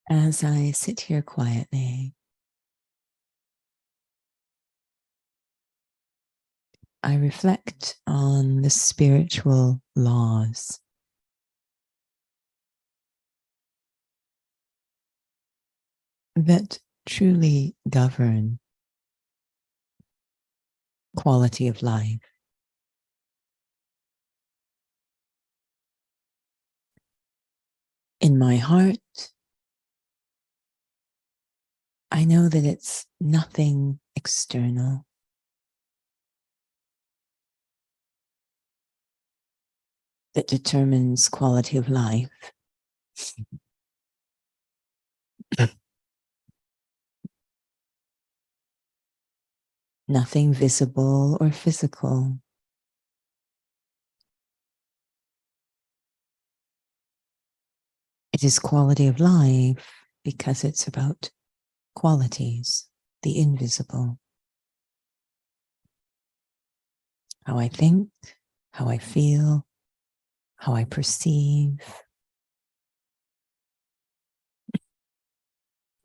As I sit here quietly, I reflect on the spiritual laws that truly govern quality of life. In my heart, I know that it's nothing external. That determines quality of life. Nothing visible or physical. It is quality of life because it's about qualities, the invisible. How I think, how I feel, how I perceive,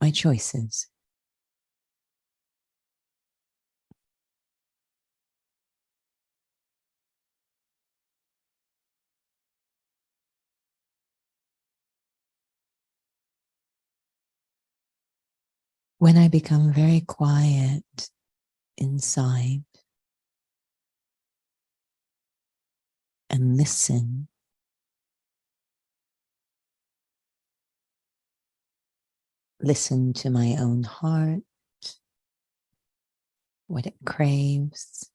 my choices. When I become very quiet inside and listen to my own heart, what it craves,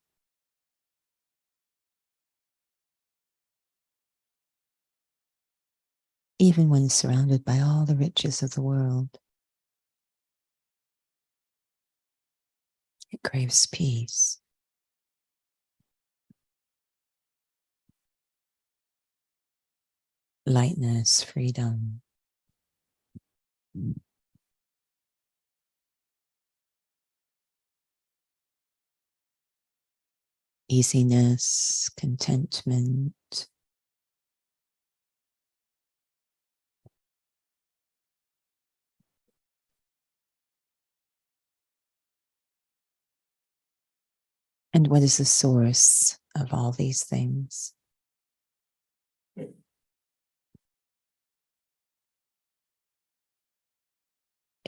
even when surrounded by all the riches of the world, it craves peace. Lightness, freedom. Easiness, contentment. And what is the source of all these things? If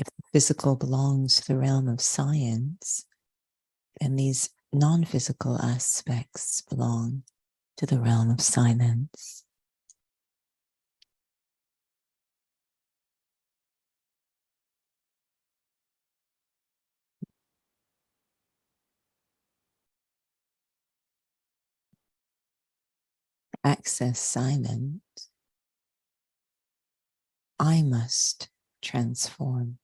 the physical belongs to the realm of science, then these non-physical aspects belong to the realm of silence. Access silence, I must transform.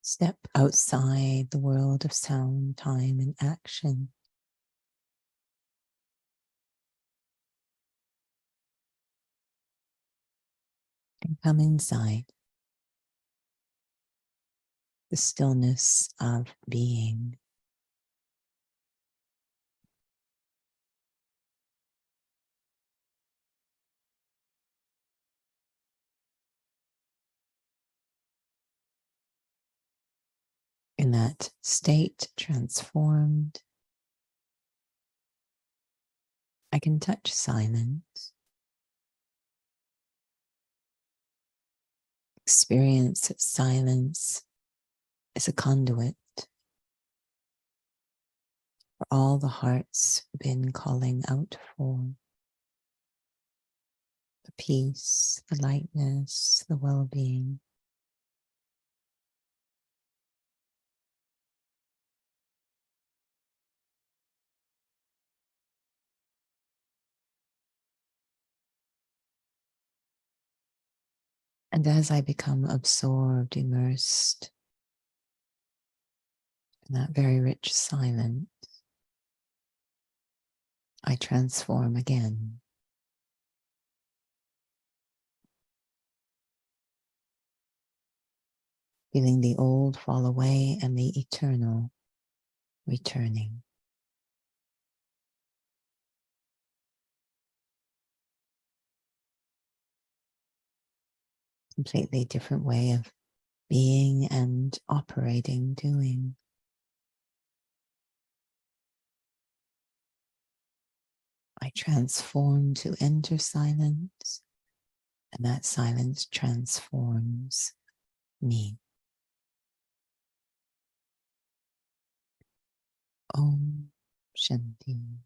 Step outside the world of sound, time, and action. And come inside the stillness of being. In that state, transformed, I can touch silence, experience that silence is a conduit for all the heart's been calling out for. The peace, the lightness, the well-being. And as I become absorbed, immersed in that very rich silence, I transform again. Feeling the old fall away and the eternal returning. completely different way of being and operating, doing. I transform to enter silence, and that silence transforms me. Om Shanti.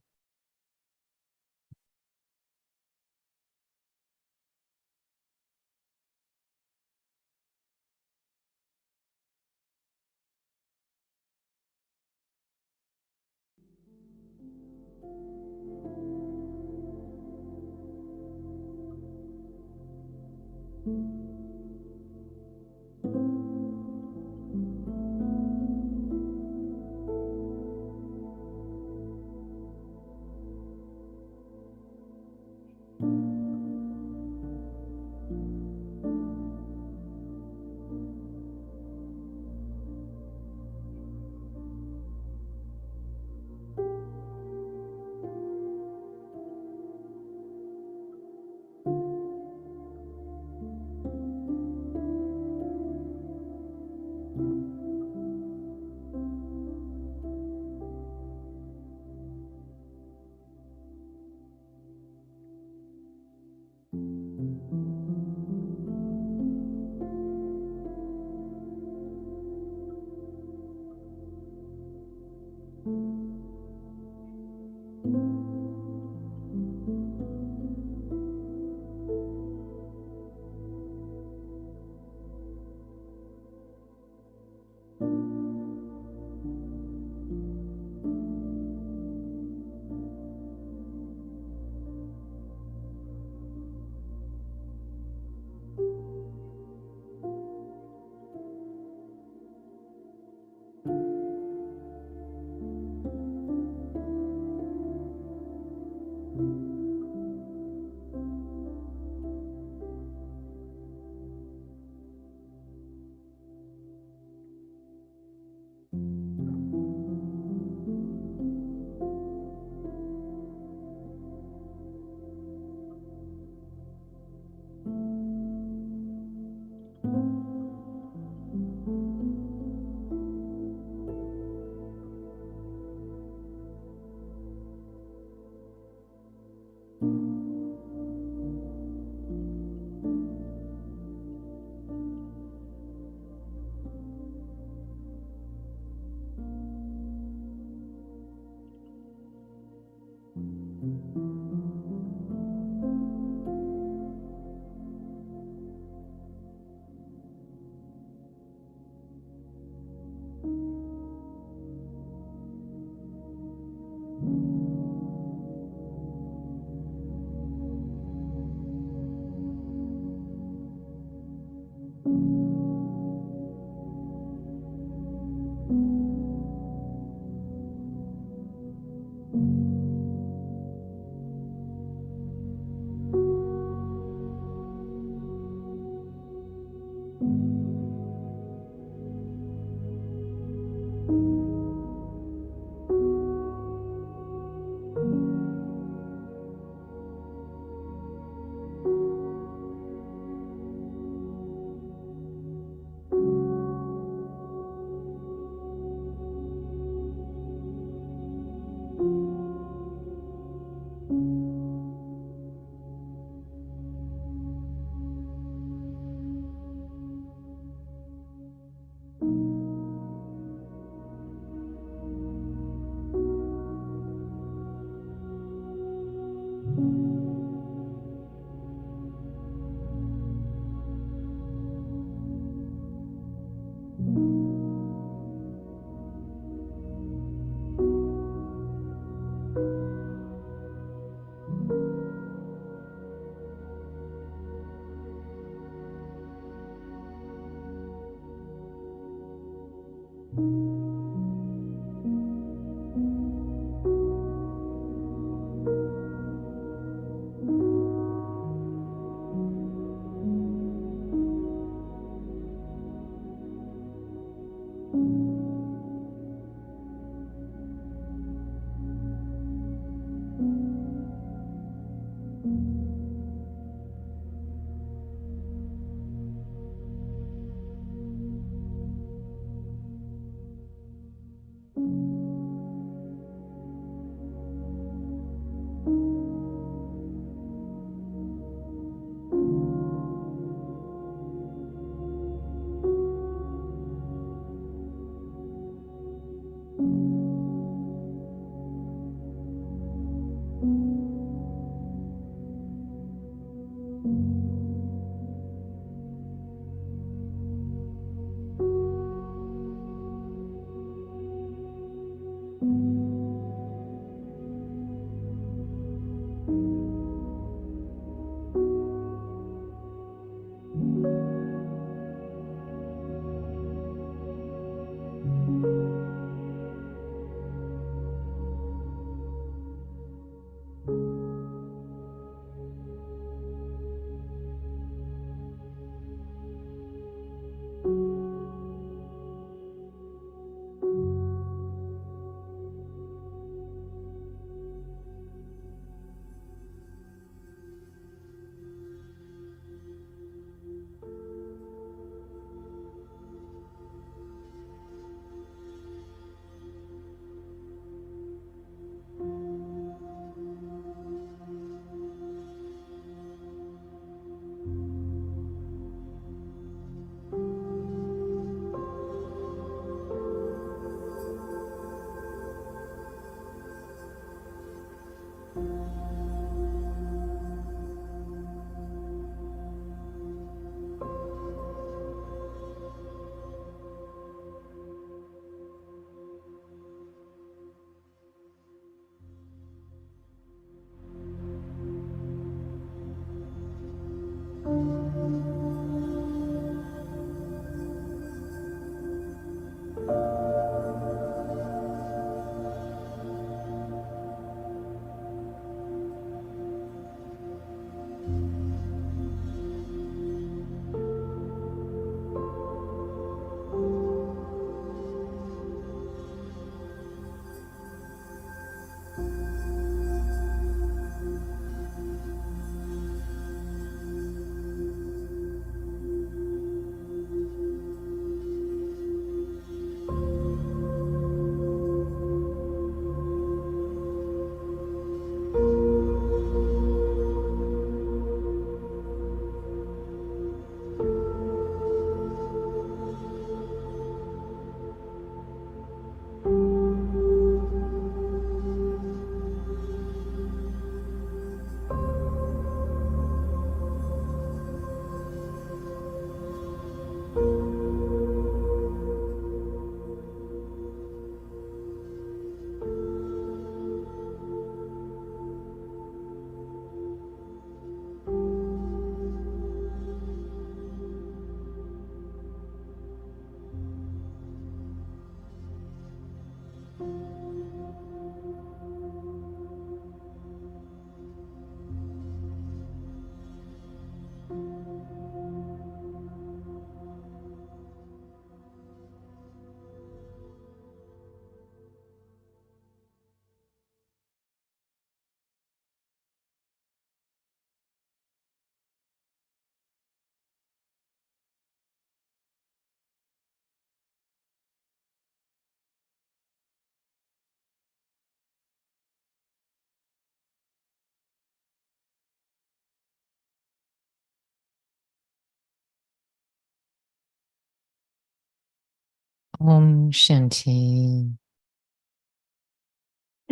Om Shanti,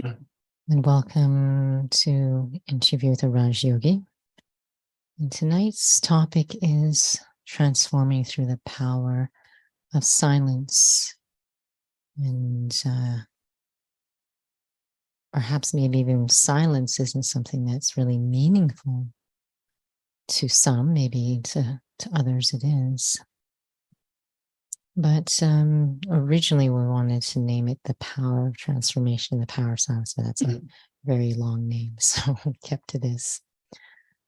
and welcome to Interview with a Raj Yogi. And tonight's topic is transforming through the power of silence. And perhaps maybe even silence isn't something that's really meaningful to some, maybe to others it is. But originally we wanted to name it The Power of Transformation, The Power of Silence, but that's a very long name, so we kept to this.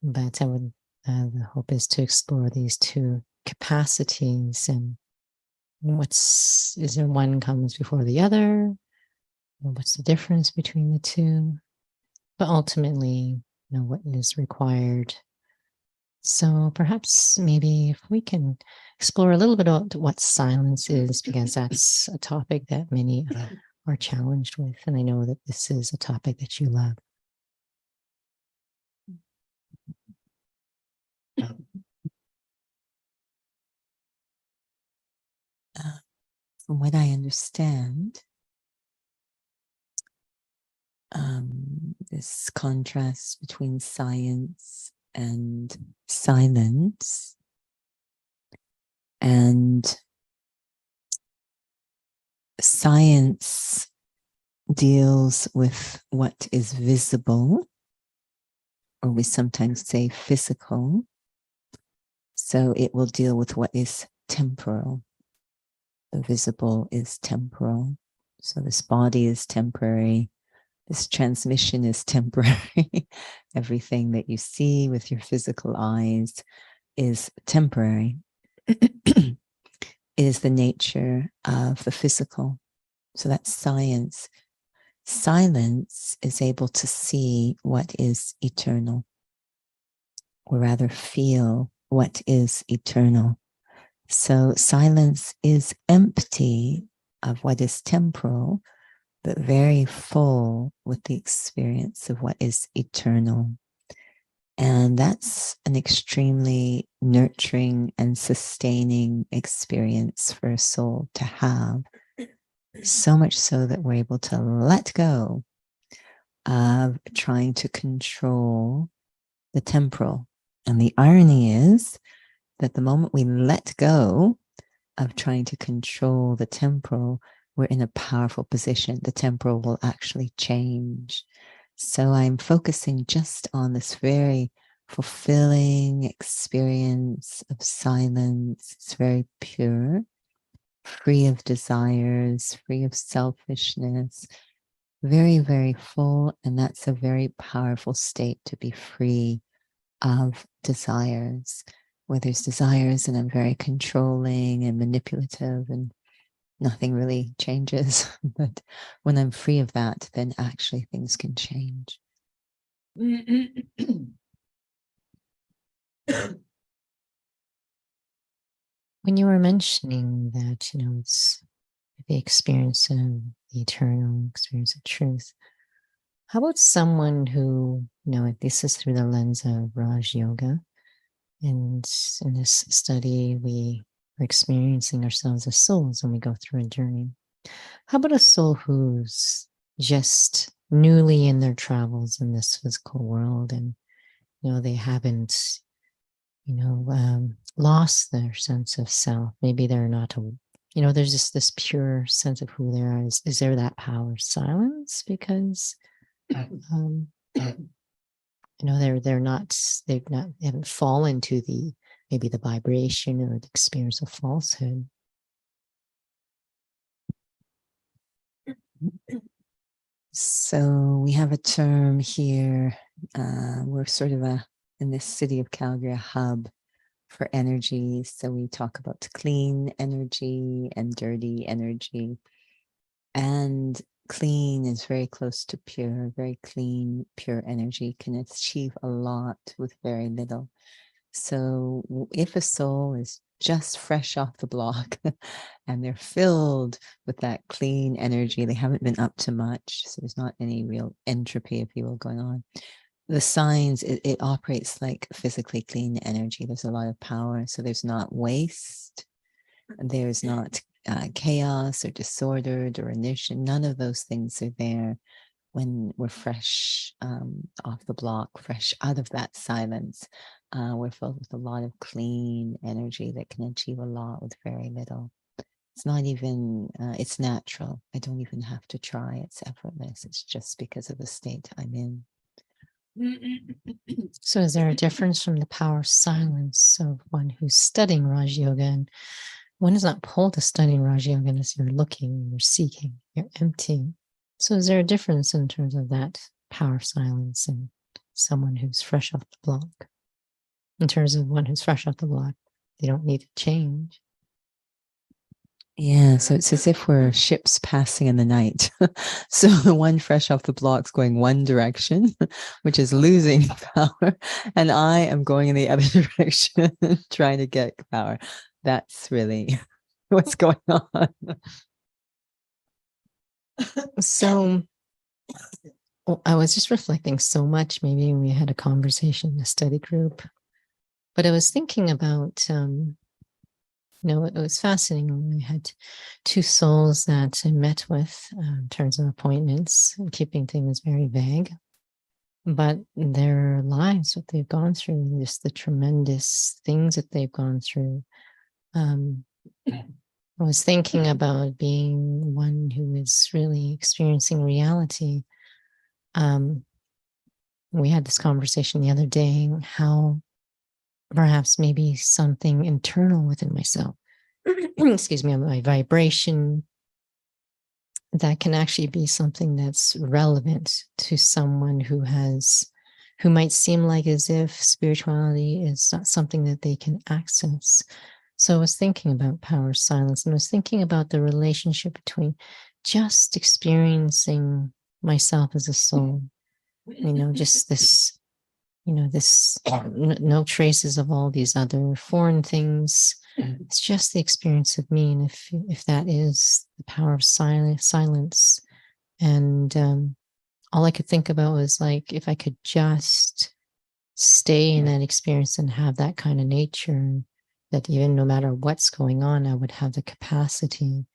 But I would, the hope is to explore these two capacities and is there one comes before the other? Or what's the difference between the two? But ultimately, what is required. So perhaps maybe if we can explore a little bit about what silence is, because that's a topic that many are challenged with. And I know that this is a topic that you love. From what I understand, this contrast between science and silence. And science deals with what is visible, or we sometimes say physical. So it will deal with what is temporal. The visible is temporal. So this body is temporary. This transmission is temporary. Everything that you see with your physical eyes is temporary. It is the nature of the physical. So that's science. Silence is able to see what is eternal, or rather feel what is eternal. So silence is empty of what is temporal, but very full with the experience of what is eternal. And that's an extremely nurturing and sustaining experience for a soul to have. So much so that we're able to let go of trying to control the temporal. And the irony is that the moment we let go of trying to control the temporal, we're in a powerful position. The temporal will actually change. So I'm focusing just on this very fulfilling experience of silence. It's very pure, free of desires, free of selfishness, very, very full. And that's a very powerful state, to be free of desires. Where there's desires and I'm very controlling and manipulative and nothing really changes. But when I'm free of that, then actually things can change. When you were mentioning that, it's the experience of the eternal, experience of truth, how about someone who, this is through the lens of Raj Yoga, and in this study, we are experiencing ourselves as souls when we go through a journey. How about a soul who's just newly in their travels in this physical world, and they haven't lost their sense of self? Maybe they're not there's just this pure sense of who they are. Is there that power of silence? Because they haven't fallen to maybe the vibration or the experience of falsehood. So we have a term here. We're sort of in this city of Calgary, a hub for energy. So we talk about clean energy and dirty energy. And clean is very close to pure. Very clean, pure energy can achieve a lot with very little. So if a soul is just fresh off the block and they're filled with that clean energy, they haven't been up to much, so there's not any real entropy, if you will, going on. The signs, it operates like physically clean energy. There's a lot of power, so there's not waste, there's not chaos or disordered or initiation. None of those things are there when we're fresh off the block, fresh out of that silence. We're filled with a lot of clean energy that can achieve a lot with very little. It's not even, it's natural. I don't even have to try. It's effortless. It's just because of the state I'm in. So is there a difference from the power of silence of one who's studying Raj Yoga, and one is not pulled to studying Raj Yoga as you're looking, you're seeking, you're emptying? So is there a difference in terms of that power of silence and someone who's fresh off the block? In terms of one who's fresh off the block, they don't need to change. Yeah, so it's as if we're ships passing in the night. So the one fresh off the block's going one direction, which is losing power, and I am going in the other direction, trying to get power. That's really what's going on. So I was just reflecting so much. Maybe we had a conversation in a study group, but I was thinking about, it was fascinating when we had two souls that I met with in terms of appointments, and keeping things very vague. but their lives, what they've gone through, and just the tremendous things that they've gone through. I was thinking about being one who is really experiencing reality. We had this conversation the other day, how perhaps maybe something internal within myself, excuse me, my vibration, that can actually be something that's relevant to someone who might seem like as if spirituality is not something that they can access. So I was thinking about power of silence, and I was thinking about the relationship between just experiencing myself as a soul, just this, no traces of all these other foreign things. It's just the experience of me. And if that is the power of silence, and all I could think about was like, if I could just stay in that experience and have that kind of nature, that even no matter what's going on, I would have the capacity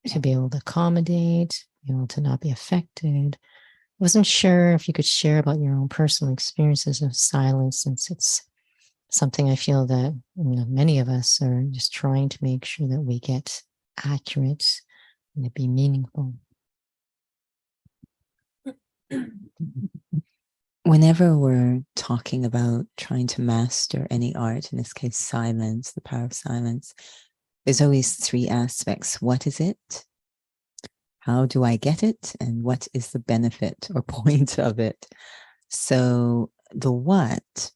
to be able to accommodate, be able to not be affected. I wasn't sure if you could share about your own personal experiences of silence, since it's something I feel that many of us are just trying to make sure that we get accurate and it be meaningful. Whenever we're talking about trying to master any art, in this case, silence, the power of silence, there's always three aspects. What is it? How do I get it? And what is the benefit or point of it? So the what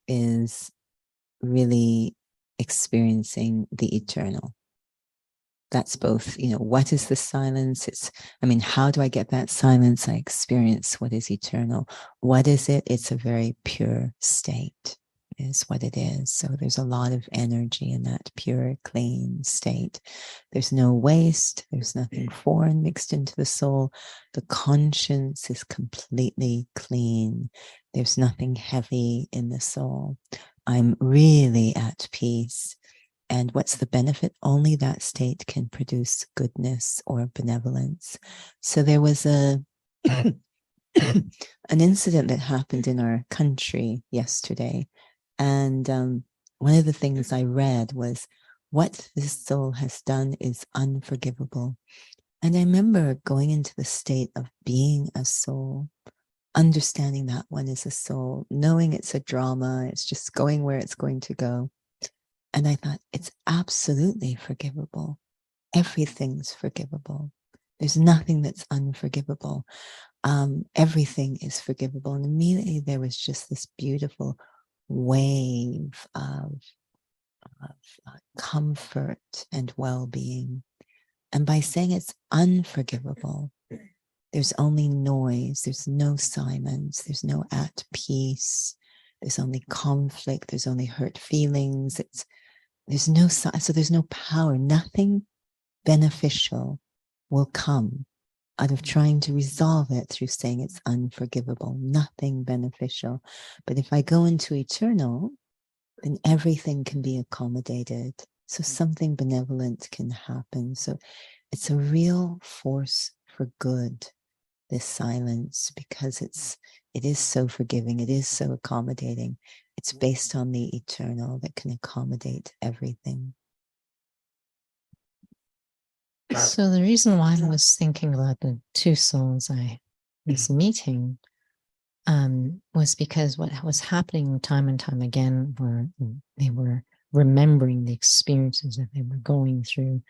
is really experiencing the eternal. That's both, what is the silence? How do I get that silence? I experience what is eternal. What is it? It's a very pure state, is what it is. So there's a lot of energy in that pure, clean state. There's no waste. There's nothing foreign mixed into the soul. The conscience is completely clean. There's nothing heavy in the soul. I'm really at peace. And what's the benefit? Only that state can produce goodness or benevolence. So there was an incident that happened in our country yesterday. And one of the things I read was, what this soul has done is unforgivable. And I remember going into the state of being a soul, understanding that one is a soul, knowing it's a drama, it's just going where it's going to go. And I thought, it's absolutely forgivable. Everything's forgivable. There's nothing that's unforgivable. Everything is forgivable. And immediately there was just this beautiful wave of comfort and well-being. And by saying it's unforgivable, there's only noise. There's no silence. There's no at peace. There's only conflict. There's only hurt feelings. There's no power. Nothing beneficial will come out of trying to resolve it through saying it's unforgivable. Nothing beneficial. But if I go into eternal, then everything can be accommodated. So something benevolent can happen. So it's a real force for good, this silence, because it is so forgiving. It is so accommodating. It's based on the eternal that can accommodate everything. So the reason why I was thinking about the two souls I was meeting was because what was happening time and time again were they were remembering the experiences that they were going through,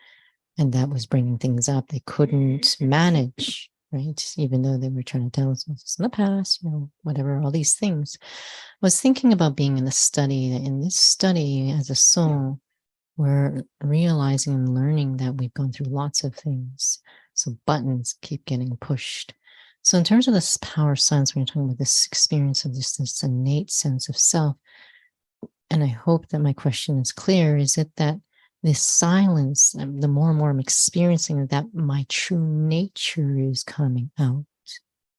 and that was bringing things up they couldn't manage, right? Even though they were trying to tell us it's in the past, whatever, all these things. I was thinking about being in this study as a soul, we're realizing and learning that we've gone through lots of things. So buttons keep getting pushed. So in terms of this power of silence, when you're talking about this experience of this innate sense of self, and I hope that my question is clear, is it that this silence, the more and more I'm experiencing that my true nature is coming out,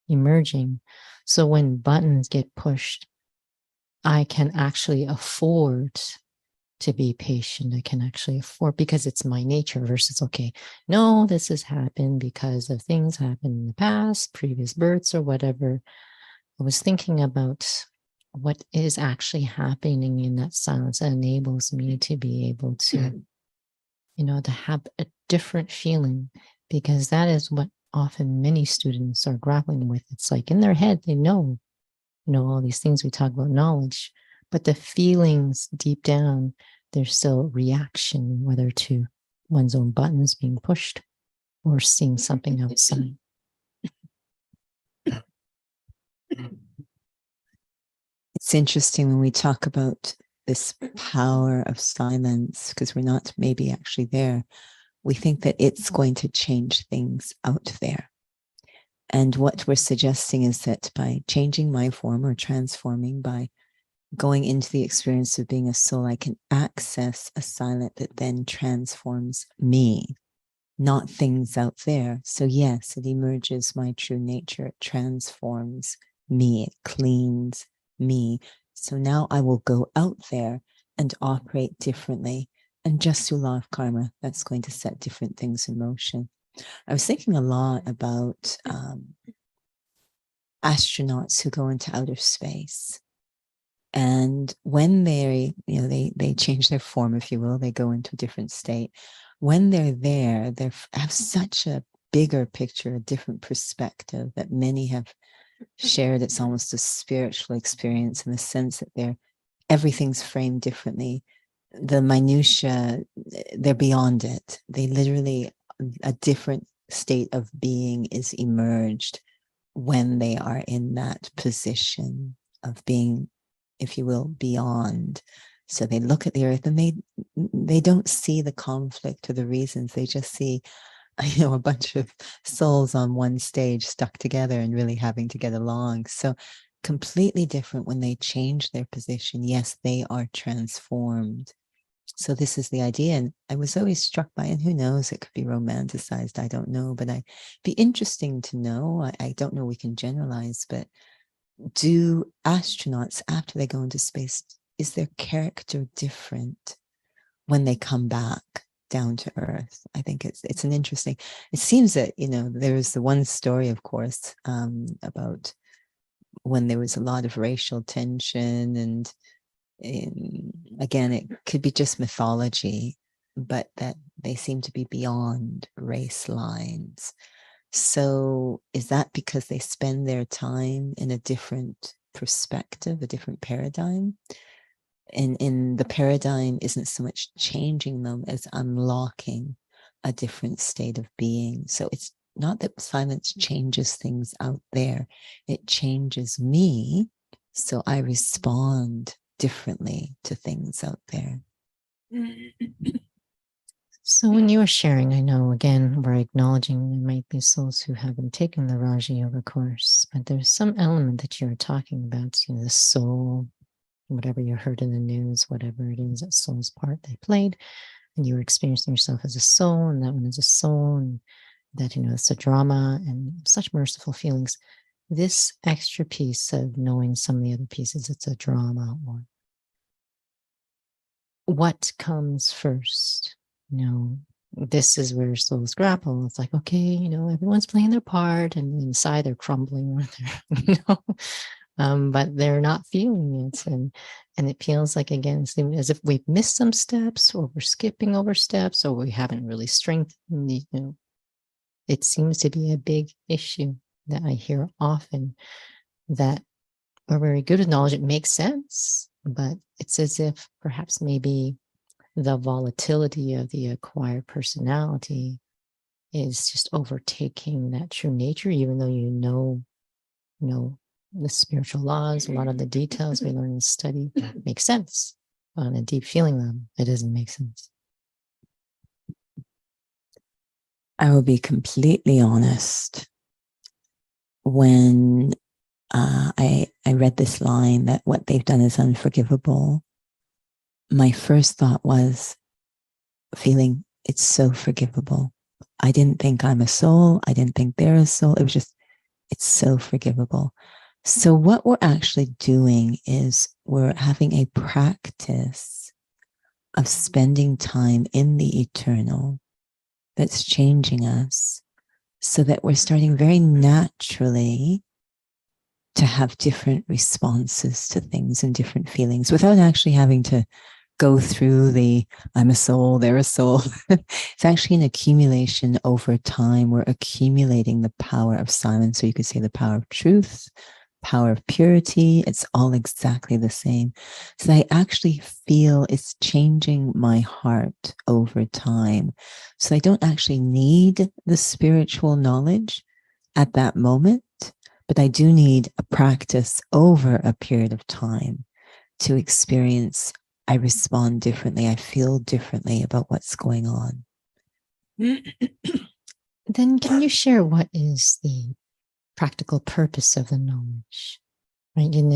emerging. So when buttons get pushed, I can actually afford to be patient. I can actually afford, because it's my nature, versus, okay, no, this has happened because of things happened in the past, previous births or whatever. I was thinking about what is actually happening in that silence that enables me to be able to, to have a different feeling, because that is what often many students are grappling with. It's like in their head, they know, all these things we talk about knowledge, but the feelings deep down, there's still reaction, whether to one's own buttons being pushed or seeing something outside. It's interesting when we talk about this power of silence, because we're not maybe actually there. We think that it's going to change things out there. And what we're suggesting is that by changing my form or transforming, by going into the experience of being a soul, I can access a silence that then transforms me, not things out there. So yes, it emerges my true nature. It transforms me. It cleans me. So now I will go out there and operate differently. And just through law of karma, that's going to set different things in motion. I was thinking a lot about astronauts who go into outer space. And when they change their form, if you will, they go into a different state. When they're there, they have such a bigger picture, a different perspective that many have shared. It's almost a spiritual experience in the sense that everything's framed differently. The minutiae, they're beyond it. They literally, a different state of being is emerged when they are in that position of being, if you will, beyond. So they look at the earth and they don't see the conflict or the reasons. They just see, a bunch of souls on one stage stuck together and really having to get along. So completely different when they change their position. Yes, they are transformed. So this is the idea. And I was always struck by, and who knows, it could be romanticized, I don't know, but I'd be interesting to know. I don't know we can generalize, but do astronauts, after they go into space, is their character different when they come back down to earth? I think it's an interesting, it seems that, there's the one story, of course, about when there was a lot of racial tension, and again, it could be just mythology, but that they seem to be beyond race lines. So is that because they spend their time in a different perspective, a different paradigm? And in the paradigm isn't so much changing them as unlocking a different state of being. So it's not that silence changes things out there. It changes me. So I respond differently to things out there. So when you were sharing, I know, again, we're acknowledging there might be souls who haven't taken the Raja Yoga course, but there's some element that you're talking about, the soul, whatever you heard in the news, whatever it is, that soul's part they played, and you were experiencing yourself as a soul, and that one is a soul, and that, it's a drama, and such merciful feelings. This extra piece of knowing some of the other pieces, it's a drama, or what comes first? This is where souls grapple. It's like, okay, everyone's playing their part, and inside they're crumbling, or they're, but they're not feeling it, and it feels like, again, as if we've missed some steps, or we're skipping over steps, or we haven't really strengthened. It seems to be a big issue that I hear often, that we're very good with knowledge. It makes sense, but it's as if perhaps maybe the volatility of the acquired personality is just overtaking that true nature, even though know the spiritual laws, a lot of the details we learn and study make sense. On a deep feeling level, it doesn't make sense. I will be completely honest. When I read this line that what they've done is unforgivable, my first thought was feeling it's so forgivable. I didn't think I'm a soul. I didn't think they're a soul. It was just, it's so forgivable. So what we're actually doing is we're having a practice of spending time in the eternal that's changing us, so that we're starting very naturally to have different responses to things and different feelings without actually having to go through the I'm a soul, they're a soul. It's actually an accumulation over time. We're accumulating the power of silence. So you could say the power of truth, power of purity. It's all exactly the same. So I actually feel it's changing my heart over time. So I don't actually need the spiritual knowledge at that moment, but I do need a practice over a period of time to experience. I respond differently. I feel differently about what's going on. Then can you share what is the practical purpose of the knowledge? Right, in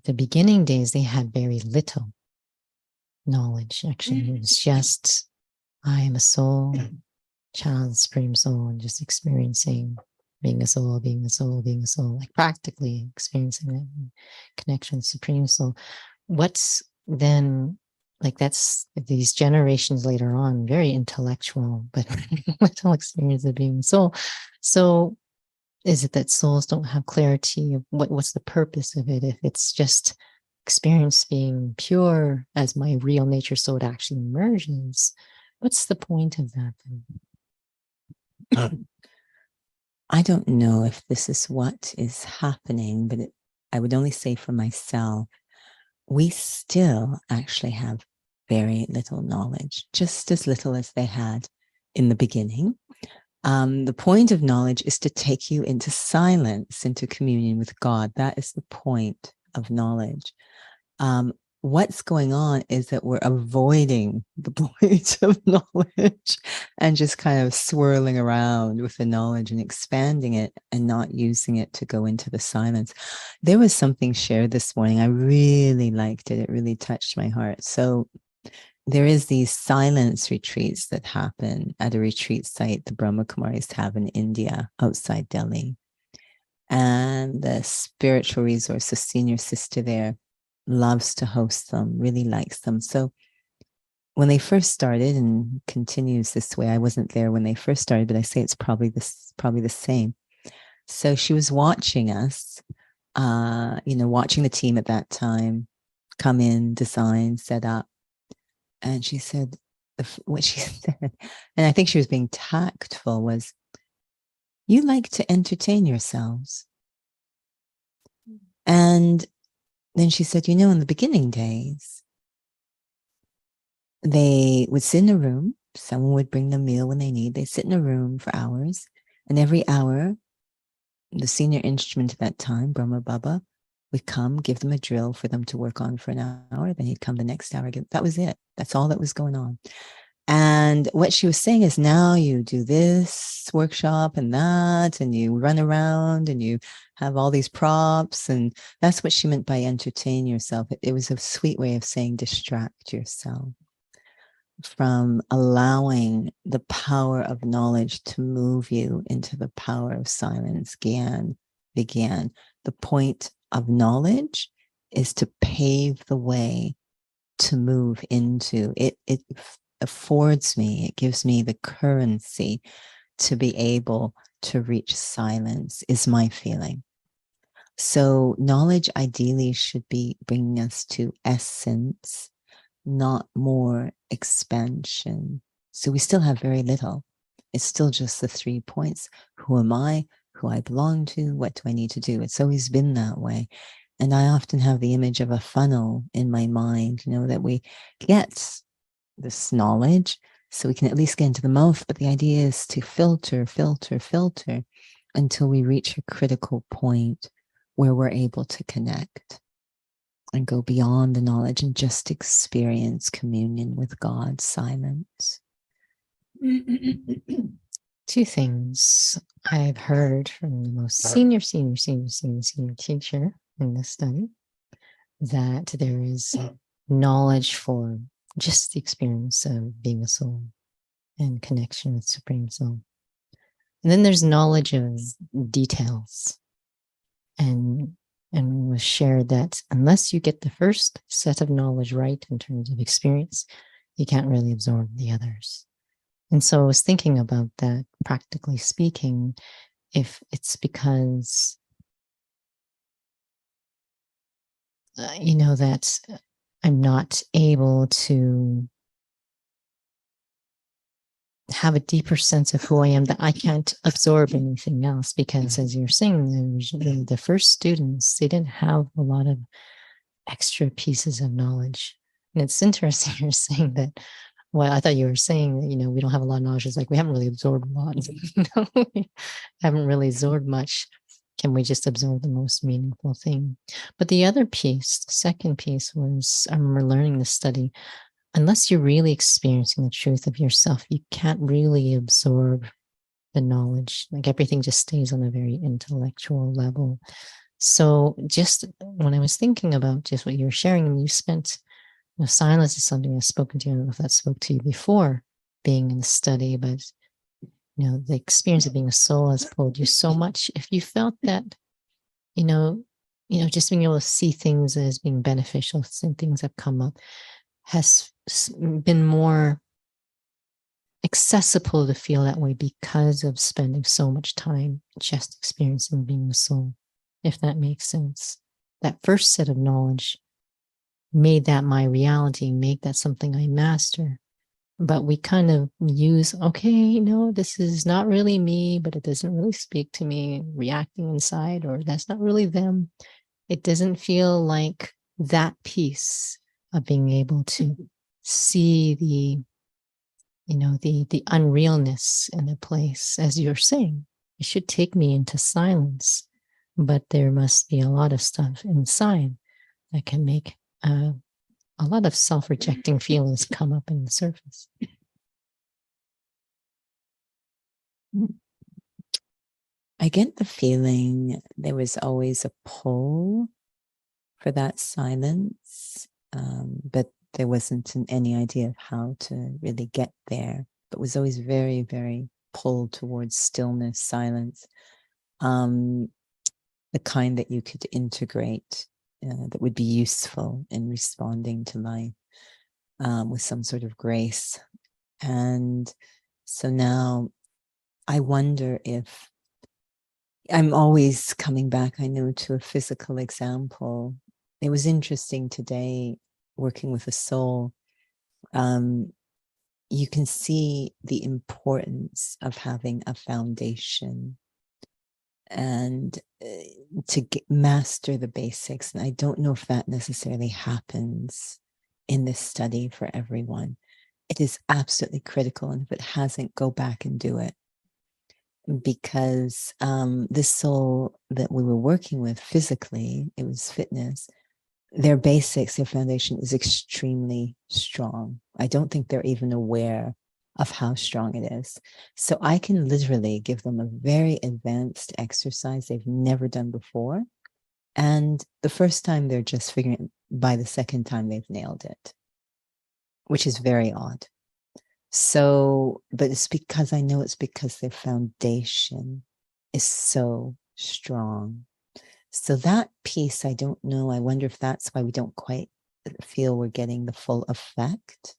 the beginning days, they had very little knowledge. Actually, it was just I am a soul, child of the supreme soul, and just experiencing being a soul, being a soul, being a soul, like practically experiencing that connection with supreme soul. What's then like that's these generations later on, very intellectual, but little experience of being a soul. So is it that souls don't have clarity of what's the purpose of it? If it's just experience being pure as my real nature, so it actually emerges, what's the point of that then? I don't know if this is what is happening, but I would only say for myself, we still actually have very little knowledge, just as little as they had in the beginning. The point of knowledge is to take you into silence, into communion with God. That is the point of knowledge. What's going on is that we're avoiding the point of knowledge and just kind of swirling around with the knowledge and expanding it and not using it to go into the silence. There was something shared this morning. I really liked it. It really touched my heart. So there is these silence retreats that happen at a retreat site the Brahma Kumaris have in India, outside Delhi. And the spiritual resource, the senior sister there, loves to host them, really likes them. So when they first started, and continues this way, I wasn't there when they first started, but I say it's probably the same. So she was watching us, watching the team at that time come in, design, set up. And she said, what she said, and I think she was being tactful, was, "You like to entertain yourselves." And then she said, in the beginning days, they would sit in a room. Someone would bring them meal when they need. They sit in a room for hours. And every hour, the senior instrument at that time, Brahma Baba, would come, give them a drill for them to work on for an hour. Then he'd come the next hour. That was it. That's all that was going on. And what she was saying is, now you do this workshop and that, and you run around and you have all these props. And that's what she meant by entertain yourself. It was a sweet way of saying distract yourself from allowing the power of knowledge to move you into the power of silence. Began. The point of knowledge is to pave the way to move into it. It affords me, it gives me the currency to be able to reach silence, is my feeling. So knowledge ideally should be bringing us to essence, not more expansion. So we still have very little. It's still just the 3 points. Who am I? Who I belong to? What do I need to do? It's always been that way. And I often have the image of a funnel in my mind, that we get this knowledge so we can at least get into the mouth. But the idea is to filter until we reach a critical point where we're able to connect and go beyond the knowledge and just experience communion with God, silence. Two things I've heard from the most senior teacher in this study, that there is knowledge for just the experience of being a soul and connection with Supreme Soul. And then there's knowledge of details. And was shared that unless you get the first set of knowledge right in terms of experience, you can't really absorb the others. And so I was thinking about that, practically speaking, if it's because that I'm not able to have a deeper sense of who I am, that I can't absorb anything else. Because as you're saying, the first students, they didn't have a lot of extra pieces of knowledge. And it's interesting you're saying that. Well, I thought you were saying that, we don't have a lot of knowledge. It's like, we haven't really absorbed a lot. We haven't really absorbed much. Can we just absorb the most meaningful thing? But the other piece, the second piece was, I remember learning this study, unless you're really experiencing the truth of yourself, you can't really absorb the knowledge. Like, everything just stays on a very intellectual level. So just when I was thinking about just what you were sharing, you spent, silence is something I've spoken to you. I don't know if that spoke to you before being in the study, but the experience of being a soul has pulled you so much. If you felt that, just being able to see things as being beneficial, seeing things that come up, has been more accessible to feel that way because of spending so much time just experiencing being a soul, if that makes sense. That first set of knowledge made that my reality, make that something I master. But we kind of use, okay, this is not really me, but it doesn't really speak to me, reacting inside, or that's not really them. It doesn't feel like that piece of being able to see the unrealness in a place. As you're saying, it should take me into silence, but there must be a lot of stuff inside that can make a lot of self-rejecting feelings come up in the surface. I get the feeling there was always a pull for that silence, but there wasn't any idea of how to really get there, but was always very, very pulled towards stillness, silence, the kind that you could integrate, that would be useful in responding to life, with some sort of grace. And so now I wonder if I'm always coming back, I know, to a physical example. It was interesting today working with a soul. You can see the importance of having a foundation and to master the basics. And I don't know if that necessarily happens in this study for everyone. It is absolutely critical. And if it hasn't, go back and do it. Because this soul that we were working with physically, it was fitness, their basics, their foundation is extremely strong. I don't think they're even aware of how strong it is. So I can literally give them a very advanced exercise they've never done before. And the first time they're just figuring it, by the second time they've nailed it, which is very odd. So, but it's because I know it's because their foundation is so strong. So that piece, I don't know. I wonder if that's why we don't quite feel we're getting the full effect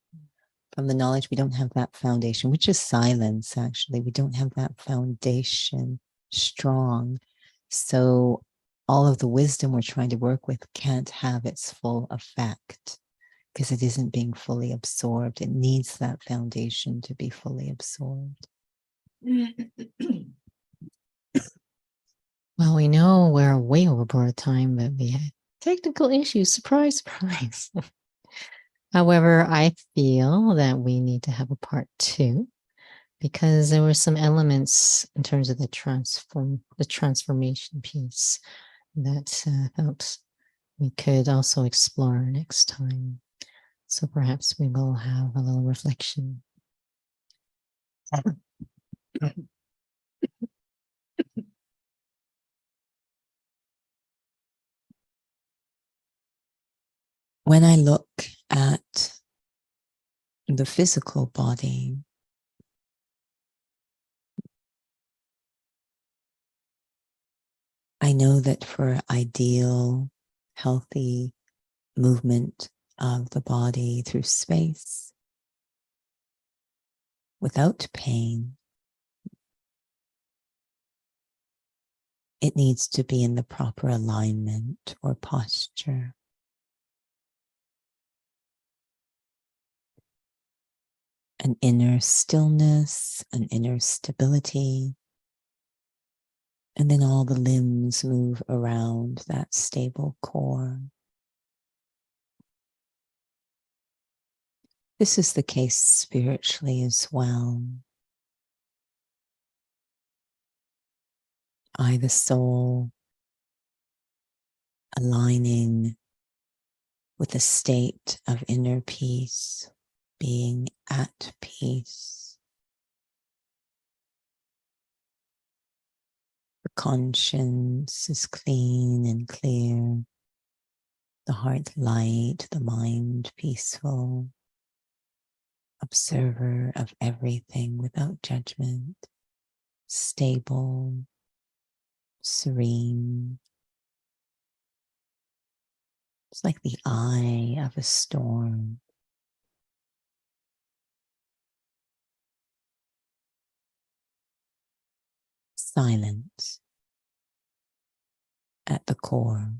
from the knowledge. We don't have that foundation, which is silence, actually. We don't have that foundation strong. So all of the wisdom we're trying to work with can't have its full effect because it isn't being fully absorbed. It needs that foundation to be fully absorbed. Well, we know we're way overboard time, but we had technical issues. Surprise, surprise. However, I feel that we need to have a part 2 because there were some elements in terms of the transformation piece that I felt we could also explore next time. So perhaps we will have a little reflection. When I look at the physical body, I know that for ideal, healthy movement of the body through space, without pain, it needs to be in the proper alignment or posture. an inner stillness, an inner stability, and then all the limbs move around that stable core. This is the case spiritually as well. I, the soul, aligning with a state of inner peace, being at peace. The conscience is clean and clear, the heart light, the mind peaceful, observer of everything without judgment, stable, serene. It's like the eye of a storm. Silence at the core.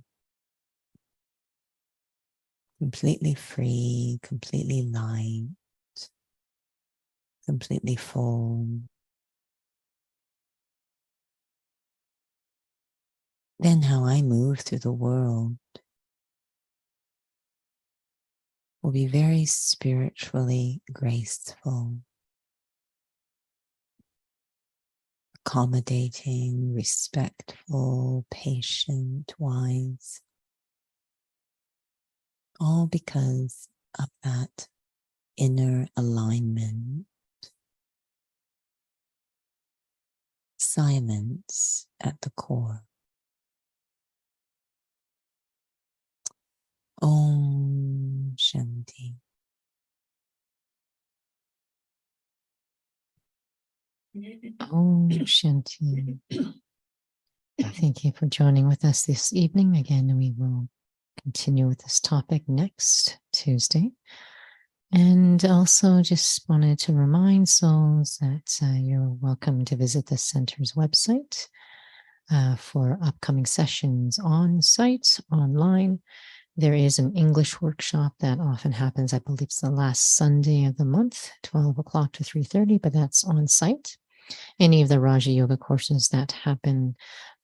Completely free, completely light, completely full. Then how I move through the world will be very spiritually graceful, accommodating, respectful, patient, wise, all because of that inner alignment. Silence at the core. Om Shanti. Om Shanti. Thank you for joining with us this evening. Again, we will continue with this topic next Tuesday. And also just wanted to remind souls that you're welcome to visit the center's website for upcoming sessions on site, online. There is an English workshop that often happens, I believe it's the last Sunday of the month, 12 o'clock to 3:30, but that's on site. Any of the Raja Yoga courses that happen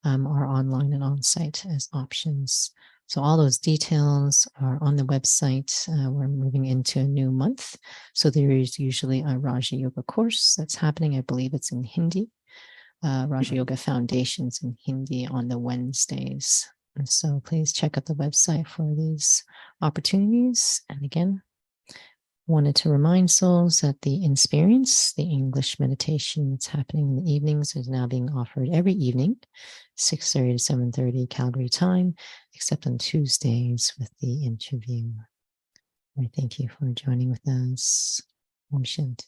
are online and on site as options. So all those details are on the website. We're moving into a new month. So there is usually a Raja Yoga course that's happening. I believe it's in Hindi. Raja Yoga Foundations in Hindi on the Wednesdays. And so please check out the website for these opportunities. And again, wanted to remind souls that the experience, the English meditation that's happening in the evenings, is now being offered every evening, 6:30 to 7:30 Calgary time, except on Tuesdays with the interview. I thank you for joining with us. Om Shanti.